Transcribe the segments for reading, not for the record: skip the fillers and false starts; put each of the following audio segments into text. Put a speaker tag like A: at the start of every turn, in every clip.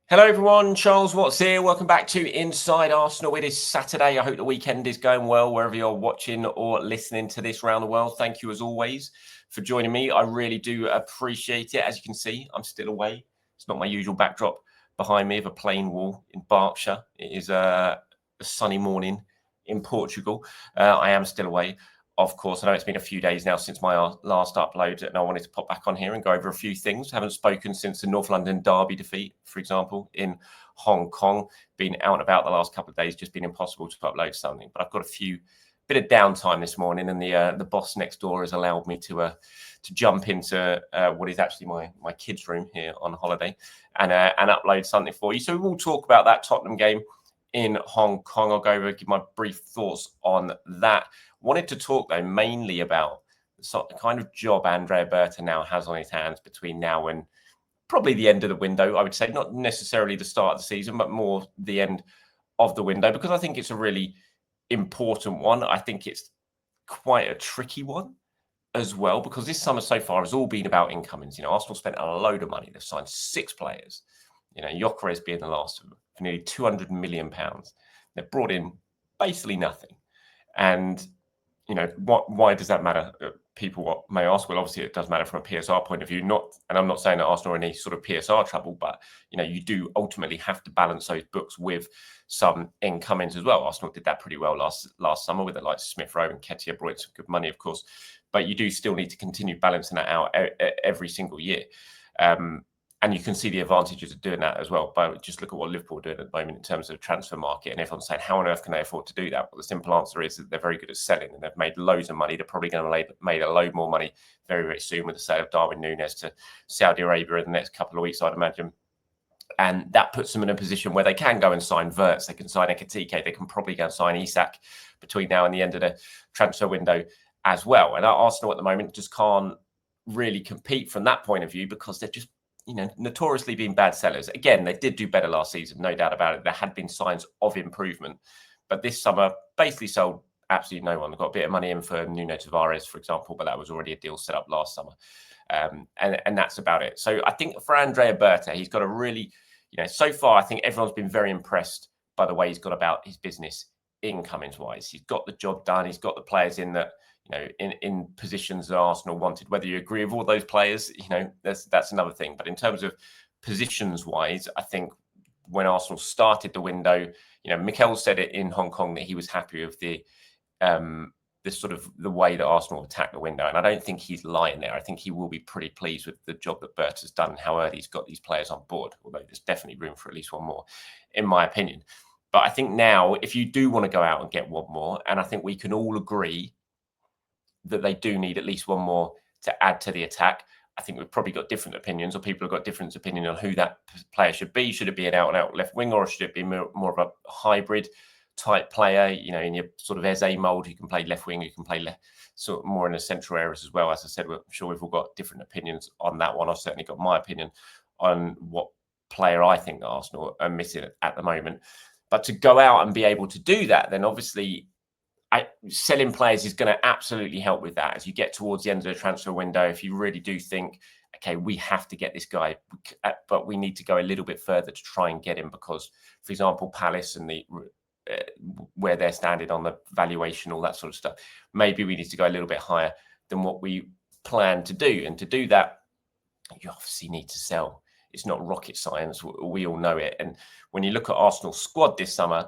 A: Hello everyone, Charles Watts here. Welcome back to Inside Arsenal. It is Saturday. I hope the weekend is going well wherever you're watching or listening to this around the world. Thank you as always for joining me. I really do appreciate it. As you can see, I'm still away. It's not my usual backdrop behind me of a plain wall in Berkshire. It is a sunny morning in Portugal. I am still away. Of course, I know it's been a few days now since my last upload, and I wanted to pop back on here and go over a few things. Haven't spoken since the North London derby defeat, for example, in Hong Kong. Been out and about the last couple of days, just been impossible to upload something. But I've got a bit of downtime this morning, and the boss next door has allowed me to jump into what is actually my kids' room here on holiday and upload something for you. So we'll talk about that Tottenham game in Hong Kong. I'll go over give my brief thoughts on that. Wanted to talk though mainly about the kind of job Andrea Berta now has on his hands between now and probably the end of the window. I would say not necessarily the start of the season, but more the end of the window, because I think it's a really important one. I think it's quite a tricky one as well, because this summer so far has all been about incomings. Arsenal spent a load of money. They've signed 6 players. Gyokeres being the last of them for nearly £200 million. They've brought in basically nothing. And why does that matter? People may ask. Well, obviously it does matter from a PSR point of view. And I'm not saying that Arsenal are in any sort of PSR trouble, but you do ultimately have to balance those books with some incomings as well. Arsenal did that pretty well last summer with the likes of Smith Rowe and Nketiah brought in some good money, of course. But you do still need to continue balancing that out every single year. And you can see the advantages of doing that as well. But just look at what Liverpool are doing at the moment in terms of the transfer market. And everyone's saying, how on earth can they afford to do that? Well, the simple answer is that they're very good at selling, and they've made loads of money. They're probably going to make a load more money very, very soon with the sale of Darwin Núñez to Saudi Arabia in the next couple of weeks, I'd imagine. And that puts them in a position where they can go and sign Wirtz, they can sign Nketiah, they can probably go and sign Isak between now and the end of the transfer window as well. And Arsenal at the moment just can't really compete from that point of view, because they're just notoriously being bad sellers. Again, they did do better last season, no doubt about it. There had been signs of improvement, but this summer basically sold absolutely no one. They got a bit of money in for Nuno Tavares, for example, but that was already a deal set up last summer. And that's about it. So I think for Andrea Berta, he's got a really, so far, I think everyone's been very impressed by the way he's gone about his business incomings wise. He's got the job done. He's got the players in that, in positions that Arsenal wanted. Whether you agree with all those players, that's another thing. But in terms of positions wise, I think when Arsenal started the window, Mikel said it in Hong Kong that he was happy with the sort of the way that Arsenal attacked the window. And I don't think he's lying there. I think he will be pretty pleased with the job that Berta's done and how early he's got these players on board, although there's definitely room for at least one more, in my opinion. But I think now, if you do want to go out and get one more, and I think we can all agree that they do need at least one more to add to the attack. I think we've probably got different opinions, or people have got different opinion on who that player should be. Should it be an out-and-out left winger, or should it be more of a hybrid type player, in your sort of Eze mould, who can play left wing, who can play sort of more in the central areas as well. As I said, I'm sure we've all got different opinions on that one. I've certainly got my opinion on what player I think that Arsenal are missing at the moment. But to go out and be able to do that, then obviously selling players is going to absolutely help with that. As you get towards the end of the transfer window, if you really do think, okay, we have to get this guy, but we need to go a little bit further to try and get him, because, for example, Palace and where they're standing on the valuation, all that sort of stuff, maybe we need to go a little bit higher than what we plan to do. And to do that, you obviously need to sell. It's not rocket science. We all know it. And when you look at Arsenal's squad this summer,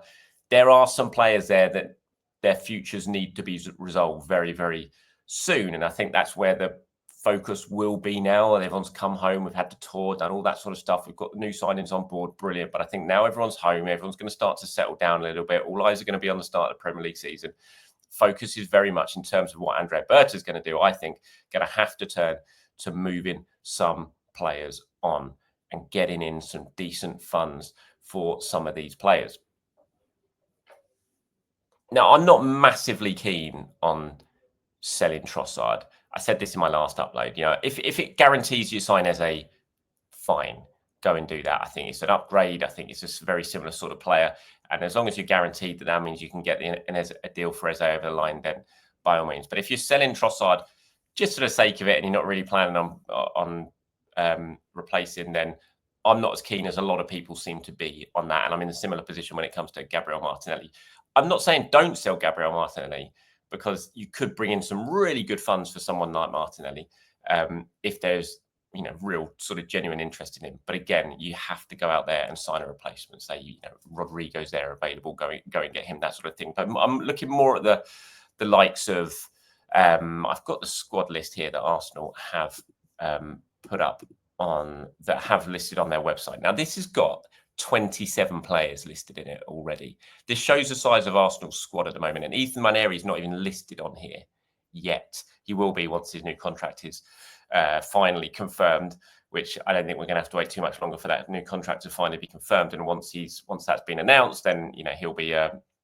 A: there are some players there that their futures need to be resolved very, very soon. And I think that's where the focus will be now. And everyone's come home. We've had the tour, done all that sort of stuff. We've got the new signings on board. Brilliant. But I think now everyone's home. Everyone's going to start to settle down a little bit. All eyes are going to be on the start of the Premier League season. Focus is very much in terms of what Andrea Berta is going to do. I think going to have to turn to moving some players on and getting in some decent funds for some of these players. Now, I'm not massively keen on selling Trossard. I said this in my last upload. If it guarantees you sign Eze, fine, go and do that. I think it's an upgrade. I think it's a very similar sort of player. And as long as you're guaranteed that means you can get a deal for Eze over the line, then by all means. But if you're selling Trossard just for the sake of it and you're not really planning on replacing, then I'm not as keen as a lot of people seem to be on that. And I'm in a similar position when it comes to Gabriel Martinelli. I'm not saying don't sell Gabriel Martinelli, because you could bring in some really good funds for someone like Martinelli if there's real sort of genuine interest in him. But again, you have to go out there and sign a replacement. Say Rodrigo's there available, go and get him, that sort of thing. But I'm looking more at the likes of I've got the squad list here that Arsenal have put up that have listed on their website. Now this has got 27 players listed in it already. This shows the size of Arsenal's squad at the moment, and Ethan Maneri is not even listed on here yet. He will be once his new contract is finally confirmed, which I don't think we're going to have to wait too much longer for that new contract to finally be confirmed. And once that's been announced, then he'll be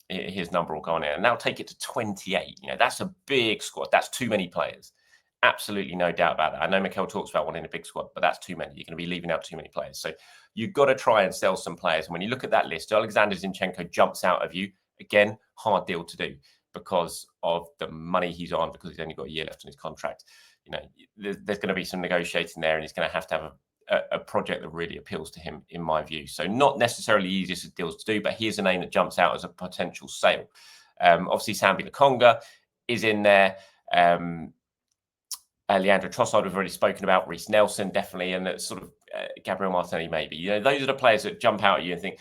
A: his number will go on it, and that'll take it to 28. That's a big squad. That's too many players. Absolutely no doubt about that. I know Mikel talks about wanting a big squad, but that's too many. You're going to be leaving out too many players. So you've got to try and sell some players. And when you look at that list, Alexander Zinchenko jumps out of you. Again, hard deal to do because of the money he's on, because he's only got a year left on his contract. There's going to be some negotiating there, and he's going to have a project that really appeals to him, in my view. So not necessarily the easiest deals to do, but here's a name that jumps out as a potential sale. Obviously, Sambi Lokonga is in there. Leandro Trossard we've already spoken about, Reece Nelson definitely, and sort of Gabriel Martinelli maybe. Those are the players that jump out at you and think,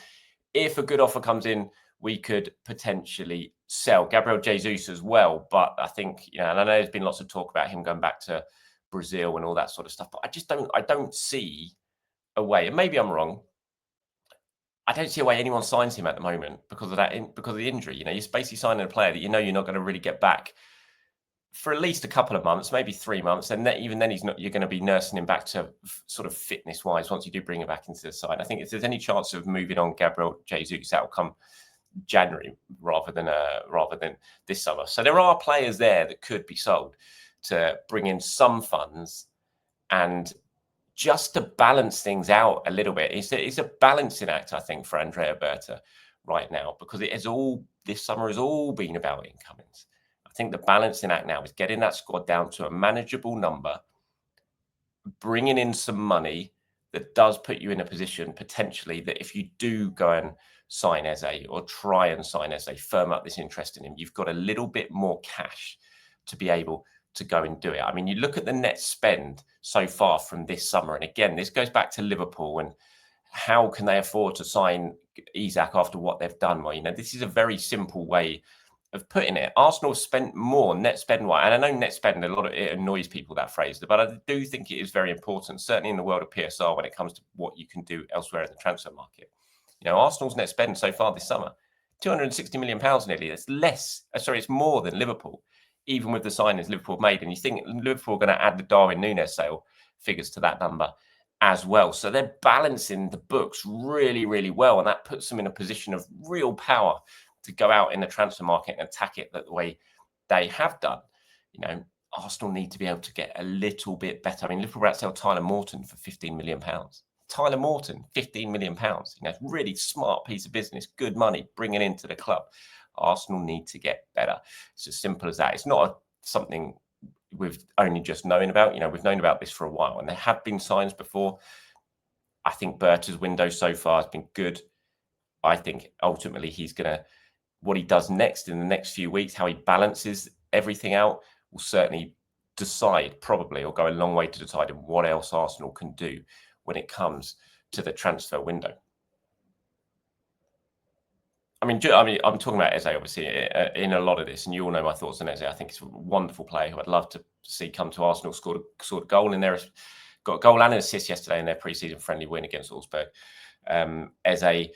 A: if a good offer comes in, we could potentially sell Gabriel Jesus as well. But I think, and I know there's been lots of talk about him going back to Brazil and all that sort of stuff, but I don't see a way, and maybe I'm wrong, I don't see a way anyone signs him at the moment because of the injury. You're basically signing a player that you're not going to really get back for at least a couple of months, maybe 3 months, and even then you're going to be nursing him back to sort of fitness wise once you do bring him back into the side. I think if there's any chance of moving on Gabriel Jesus, that will come January rather than this summer. So there are players there that could be sold to bring in some funds, and just to balance things out a little bit. It's a balancing act, I think, for Andrea Berta right now, because this summer has all been about incomings. I think the balancing act now is getting that squad down to a manageable number, bringing in some money that does put you in a position potentially that if you do go and sign Eze or try and sign Eze, firm up this interest in him, you've got a little bit more cash to be able to go and do it. I mean, you look at the net spend so far from this summer, and again, this goes back to Liverpool and how can they afford to sign Isak after what they've done? Well, this is a very simple way of putting it. Arsenal spent more net spend-wise, and I know net spend, a lot of it annoys people, that phrase, but I do think it is very important, certainly in the world of PSR when it comes to what you can do elsewhere in the transfer market. Arsenal's net spend so far this summer, £260 million nearly. It's more than Liverpool, even with the signings Liverpool made. And you think Liverpool are going to add the Darwin Núñez sale figures to that number as well. So they're balancing the books really, really well, and that puts them in a position of real power to go out in the transfer market and attack it the way they have done. Arsenal need to be able to get a little bit better. I mean, Liverpool about to sell Tyler Morton for £15 million. Tyler Morton, £15 million. Really smart piece of business, good money bringing into the club. Arsenal need to get better. It's as simple as that. It's not something we've only just known about. We've known about this for a while, and there have been signs before. I think Berta's window so far has been good. I think ultimately what he does next in the next few weeks, how he balances everything out, will certainly decide probably, or go a long way to deciding what else Arsenal can do when it comes to the transfer window. I mean, I'm talking about Eze, obviously, in a lot of this, and you all know my thoughts on Eze. I think he's a wonderful player who I'd love to see come to Arsenal. Scored a goal in there, got a goal and an assist yesterday in their pre-season friendly win against Augsburg. Eze,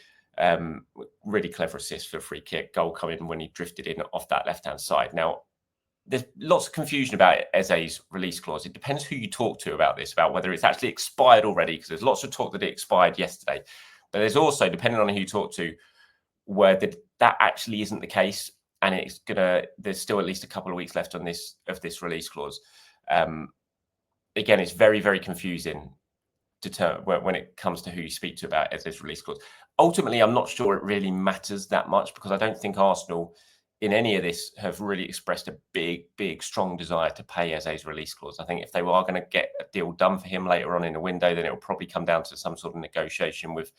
A: really clever assist for a free kick, goal coming when he drifted in off that left-hand side. Now, there's lots of confusion about Eze's release clause. It depends who you talk to about this, about whether it's actually expired already, because there's lots of talk that it expired yesterday. But there's also, depending on who you talk to, where that actually isn't the case, and there's still at least a couple of weeks left on this release clause. Again, it's very, very confusing when it comes to who you speak to about Eze's release clause. Ultimately, I'm not sure it really matters that much, because I don't think Arsenal in any of this have really expressed a big, strong desire to pay Eze's release clause. I think if they are going to get a deal done for him later on in the window, then it will probably come down to some sort of negotiation with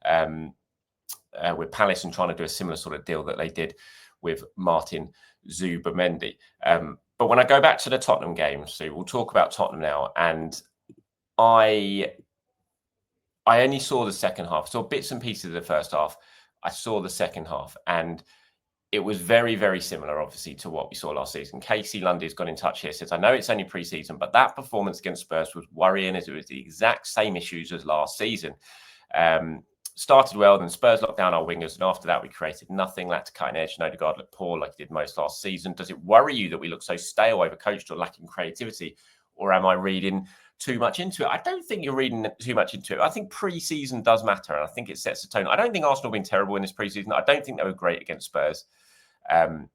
A: Palace and trying to do a similar sort of deal that they did with Martin Zubimendi. But when I go back to the Tottenham game, so we'll talk about Tottenham now, and I only saw the second half, saw bits and pieces of the first half. I saw the second half, and it was very, very similar, obviously, to what we saw last season. Casey Lundy's got in touch here, says, I know it's only pre-season, but that performance against Spurs was worrying as it was the exact same issues as last season. Started well, then Spurs locked down our wingers, and after that we created nothing, lacked a cutting edge, and Odegaard looked poor like he did most last season. Does it worry you that we look so stale, overcoached, or lacking creativity? Or am I reading too much into it? I don't think you're reading too much into it. I think pre-season does matter, and I think it sets the tone. I don't think Arsenal have been terrible in this pre-season. I don't think they were great against Spurs. And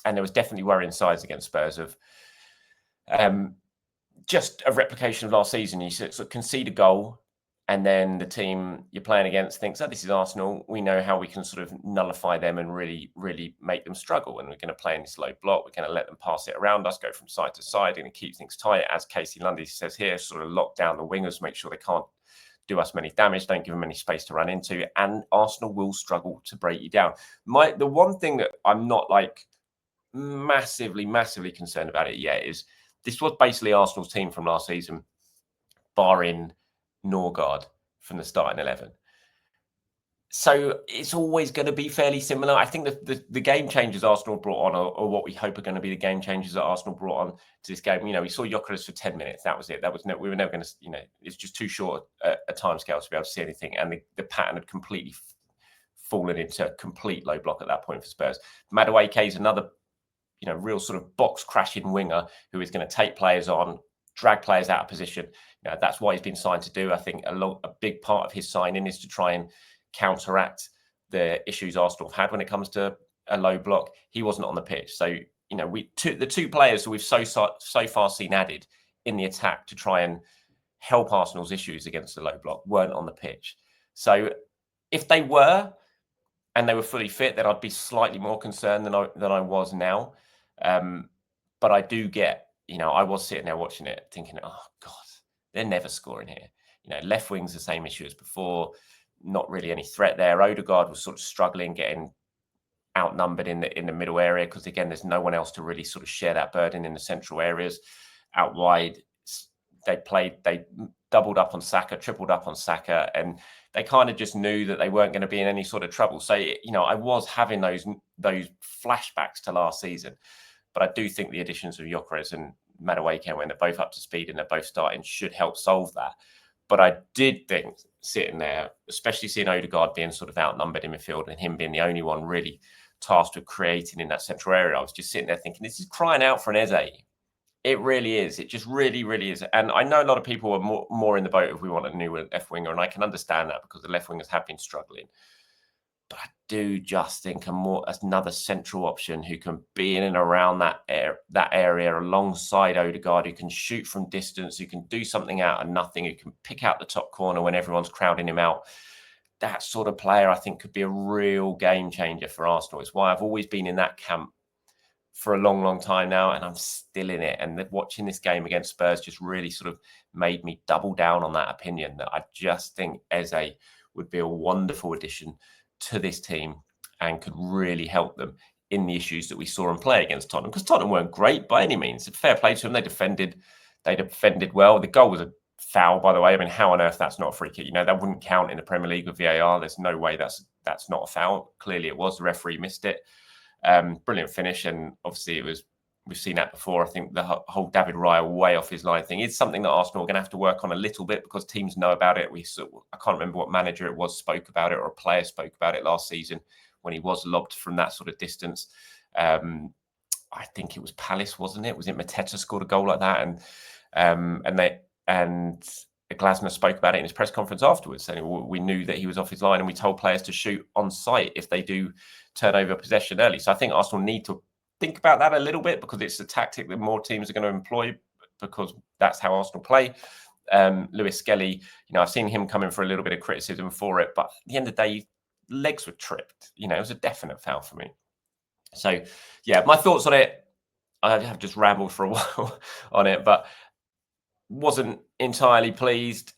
A: there was definitely worrying signs against Spurs of just a replication of last season. You sort of concede a goal, and then the team you're playing against thinks, oh, this is Arsenal. We know how we can sort of nullify them and really, really make them struggle. And we're going to play in this low block. We're going to let them pass it around us, go from side to side, and keep things tight. As Casey Lundy says here, sort of lock down the wingers, make sure they can't do us many damage, don't give them any space to run into, and Arsenal will struggle to break you down. The one thing that I'm not like massively concerned about it yet is this was basically Arsenal's team from last season, barring Norgard from the starting 11. So it's always going to be fairly similar. I think the game changers Arsenal brought on are what we hope are going to be the game changers that Arsenal brought on to this game. You know, we saw Gyokeres for 10 minutes. That was it. We were never going to, you know, it's just too short a timescale to be able to see anything. And the pattern had completely fallen into complete low block at that point for Spurs. Madueke is another, you know, real sort of box crashing winger who is going to take players on, drag players out of position. You know, that's what he's been signed to do. I think a big part of his signing is to try and counteract the issues Arsenal have had when it comes to a low block. He wasn't on the pitch. So, you know, the two players we've so far seen added in the attack to try and help Arsenal's issues against the low block weren't on the pitch. So if they were, and they were fully fit, then I'd be slightly more concerned than I was now. But I do get, you know, I was sitting there watching it thinking, oh, God, they're never scoring here. You know, left wing's the same issue as before. Not really any threat there. Odegaard was sort of struggling, getting outnumbered in the middle area because, again, there's no one else to really sort of share that burden in the central areas. Out wide, they doubled up on Saka, tripled up on Saka, and they kind of just knew that they weren't going to be in any sort of trouble. So, you know, I was having those flashbacks to last season, but I do think the additions of Gyokeres and Madueke, when they're both up to speed and they're both starting, should help solve that. But I did think sitting there, especially seeing Odegaard being sort of outnumbered in midfield and him being the only one really tasked with creating in that central area, I was just sitting there thinking, this is crying out for an Eze. It really is. It just really, really is. And I know a lot of people are more in the boat if we want a new left winger, and I can understand that because the left wingers have been struggling. But I do just think another central option who can be in and around that area alongside Odegaard, who can shoot from distance, who can do something out of nothing, who can pick out the top corner when everyone's crowding him out. That sort of player, I think, could be a real game changer for Arsenal. It's why I've always been in that camp for a long time now, and I'm still in it. And watching this game against Spurs just really sort of made me double down on that opinion that I just think Eze would be a wonderful addition to this team and could really help them in the issues that we saw them play against Tottenham, because Tottenham weren't great by any means. Fair play to them. They defended well. The goal was a foul, by the way. I mean, how on earth that's not a free kick? You know, that wouldn't count in the Premier League with VAR. There's no way that's not a foul. Clearly it was. The referee missed it. Brilliant finish. And obviously we've seen that before. I think the whole David Raya way off his line thing is something that Arsenal are going to have to work on a little bit because teams know about it. I can't remember what manager it was spoke about it, or a player spoke about it last season when he was lobbed from that sort of distance. I think it was Palace, wasn't it? Was it Mateta scored a goal like that? And Glasner spoke about it in his press conference afterwards, saying we knew that he was off his line and we told players to shoot on sight if they do turn over possession early. So I think Arsenal need to think about that a little bit because it's a tactic that more teams are going to employ because that's how Arsenal play. Lewis Skelly, you know, I've seen him coming for a little bit of criticism for it, but at the end of the day, legs were tripped. You know, it was a definite foul for me. So, yeah, my thoughts on it. I have just rambled for a while on it, but wasn't entirely pleased.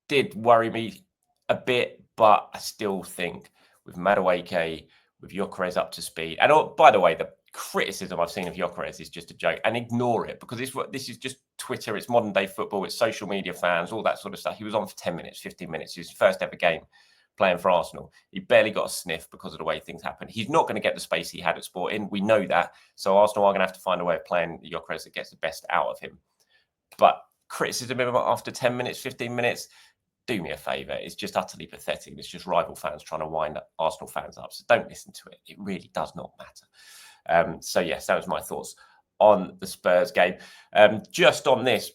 A: Did worry me a bit, but I still think with Madueke, with Gyokeres up to speed, and by the way, the criticism I've seen of Gyokeres is just a joke, and ignore it because this is just Twitter, it's modern day football, it's social media fans, all that sort of stuff. He was on for 10 minutes, 15 minutes, his first ever game playing for Arsenal. He barely got a sniff because of the way things happened. He's not going to get the space he had at Sporting. We know that. So Arsenal are going to have to find a way of playing Gyokeres that gets the best out of him. But criticism of him after 10 minutes, 15 minutes, do me a favour. It's just utterly pathetic. It's just rival fans trying to wind up Arsenal fans up. So don't listen to it. It really does not matter. So, yes, that was my thoughts on the Spurs game. Just on this,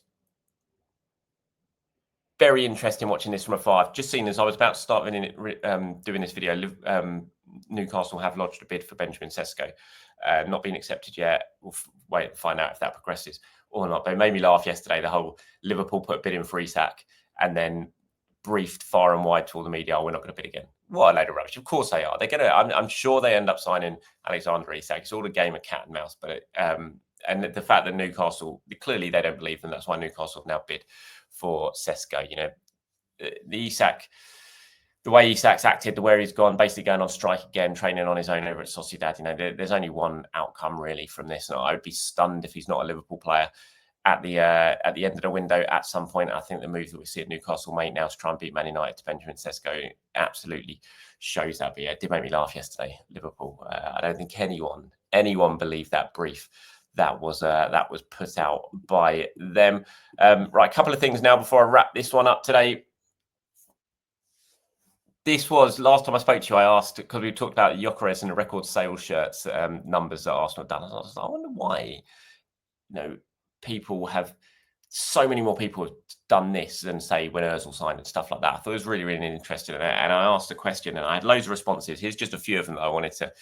A: very interesting watching this from afar. I've just seen as I was about to start doing this video, Newcastle have lodged a bid for Benjamin Sesko. Not been accepted yet. We'll wait and find out if that progresses or not. But it made me laugh yesterday. The whole Liverpool put a bid in for Isak and then briefed far and wide to all the media, we're not going to bid again. What a load of rubbish. Of course they are. They're going to. I'm sure they end up signing Alexander Isak. It's all a game of cat and mouse. But and the fact that Newcastle, clearly they don't believe them. That's why Newcastle have now bid for Sesko. You know, the Isak, the way Isak's acted, the where he's gone, basically going on strike again, training on his own over at Sociedad. You know, there's only one outcome really from this, and I would be stunned if he's not a Liverpool player at the end of the window at some point. I think the move that we see at Newcastle make now to try and beat Man United to Benjamin Sesko absolutely shows that. But yeah, it did make me laugh yesterday, Liverpool. I don't think anyone believed that brief that was put out by them. Right, a couple of things now before I wrap this one up today. This was last time I spoke to you. I asked because we talked about Gyokeres and the record sales shirts numbers that Arsenal have done. I was like, I wonder why, people have so many more people have done this than say when Ozil signed and stuff like that. I thought it was really, really interesting. And I asked the question and I had loads of responses. Here's just a few of them that I wanted to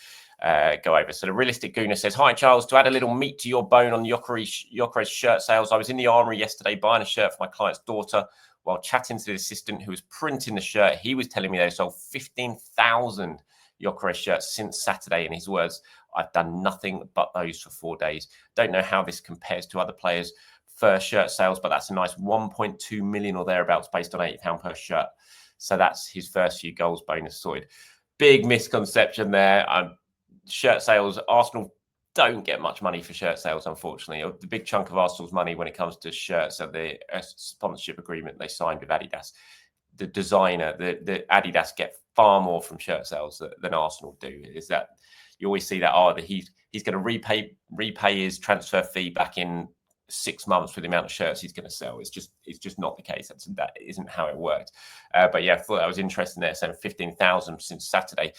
A: go over. So the Realistic Gooner says, hi, Charles, to add a little meat to your bone on Gyokeres shirt sales. I was in the Armoury yesterday buying a shirt for my client's daughter. While chatting to the assistant who was printing the shirt, he was telling me they sold 15,000 Gyokeres shirts since Saturday. In his words, I've done nothing but those for 4 days. Don't know how this compares to other players' first shirt sales, but that's a nice 1.2 million or thereabouts based on £80 per shirt. So that's his first few goals bonus sorted. Big misconception there. Shirt sales, Arsenal don't get much money for shirt sales, unfortunately. The big chunk of Arsenal's money when it comes to shirts are the sponsorship agreement they signed with Adidas. The designer, the Adidas get far more from shirt sales than Arsenal do. Is that you always see that he's going to repay his transfer fee back in 6 months for the amount of shirts he's going to sell. It's just not the case. That isn't how it worked. But yeah, I thought that was interesting there. So 15,000 since Saturday.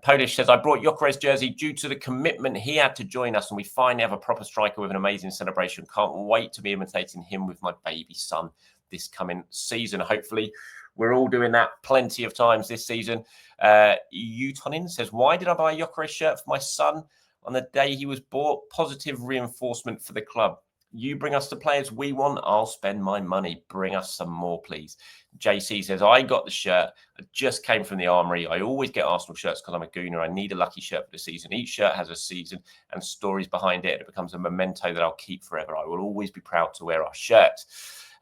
A: Polish says, I brought Gyokeres jersey due to the commitment he had to join us, and we finally have a proper striker with an amazing celebration. Can't wait to be imitating him with my baby son this coming season. Hopefully, we're all doing that plenty of times this season. Utonin says, why did I buy a Gyokeres shirt for my son on the day he was bought? Positive reinforcement for the club. You bring us the players we want, I'll spend my money. Bring us some more, please. JC says, I got the shirt. I just came from the Armoury. I always get Arsenal shirts because I'm a gooner. I need a lucky shirt for the season. Each shirt has a season and stories behind it. It becomes a memento that I'll keep forever. I will always be proud to wear our shirt.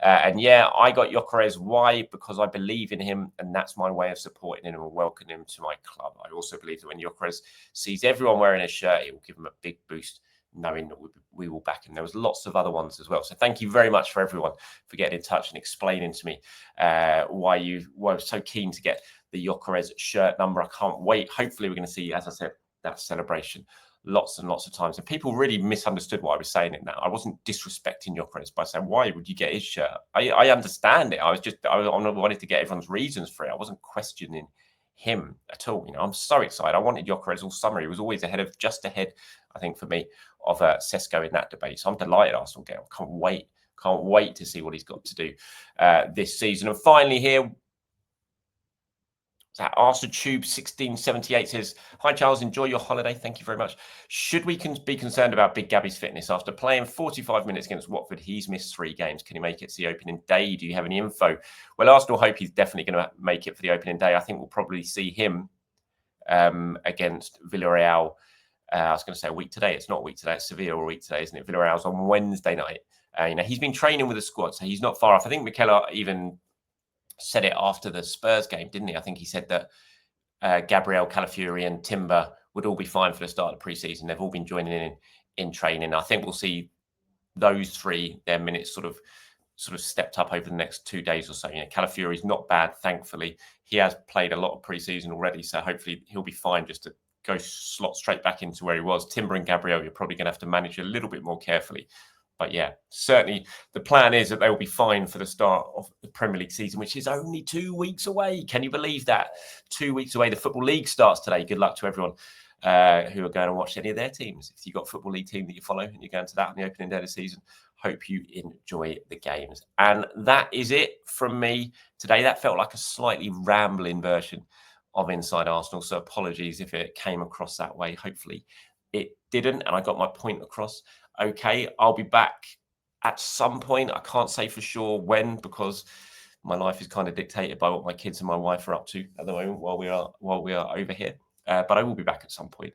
A: And yeah, I got Gyokeres. Why? Because I believe in him, and that's my way of supporting him and welcoming him to my club. I also believe that when Gyokeres sees everyone wearing a shirt, it will give him a big boost, knowing that we will back him. There was lots of other ones as well. So thank you very much for everyone for getting in touch and explaining to me why you were so keen to get the Gyokeres shirt number. I can't wait. Hopefully we're going to see, as I said, that celebration lots and lots of times. And people really misunderstood why I was saying it now. I wasn't disrespecting Gyokeres by saying, why would you get his shirt? I understand it. I wanted to get everyone's reasons for it. I wasn't questioning him at all. I'm so excited. I wanted Gyokeres all summer. He was always just ahead, I think, for me, of Sesko in that debate. So I'm delighted Arsenal get him. Can't wait to see what he's got to do this season. And finally here, Arsenal Tube 1678 says, hi Charles, enjoy your holiday. Thank you very much. Should we be concerned about Big Gabby's fitness? After playing 45 minutes against Watford, he's missed 3 games. Can he make it to the opening day? Do you have any info? Well, Arsenal hope he's definitely going to make it for the opening day. I think we'll probably see him against Villarreal I was going to say a week today. It's not a week today. It's Sevilla a week today, isn't it? Villarreal's on Wednesday night. He's been training with the squad, so he's not far off. I think Mikel even said it after the Spurs game, didn't he? I think he said that Gabriel, Calafiori and Timber would all be fine for the start of the pre-season. They've all been joining in training. I think we'll see those three, their minutes sort of stepped up over the next 2 days or so. Calafiori's not bad, thankfully. He has played a lot of pre-season already, so hopefully he'll be fine just to go slot straight back into where he was. Timber and Gabriel, you're probably going to have to manage a little bit more carefully. But yeah, certainly the plan is that they will be fine for the start of the Premier League season, which is only 2 weeks away. Can you believe that? 2 weeks away. The Football League starts today. Good luck to everyone who are going to watch any of their teams. If you've got a Football League team that you follow and you're going to that on the opening day of the season, hope you enjoy the games. And that is it from me today. That felt like a slightly rambling version of Inside Arsenal, so apologies if it came across that way. Hopefully it didn't, and I got my point across. Okay, I'll be back at some point. I can't say for sure when, because my life is kind of dictated by what my kids and my wife are up to at the moment while we are over here. But I will be back at some point.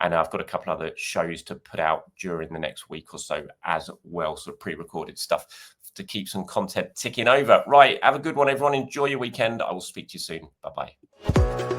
A: And I've got a couple other shows to put out during the next week or so as well, sort of pre-recorded stuff to keep some content ticking over. Right, have a good one, everyone. Enjoy your weekend. I will speak to you soon. Bye-bye.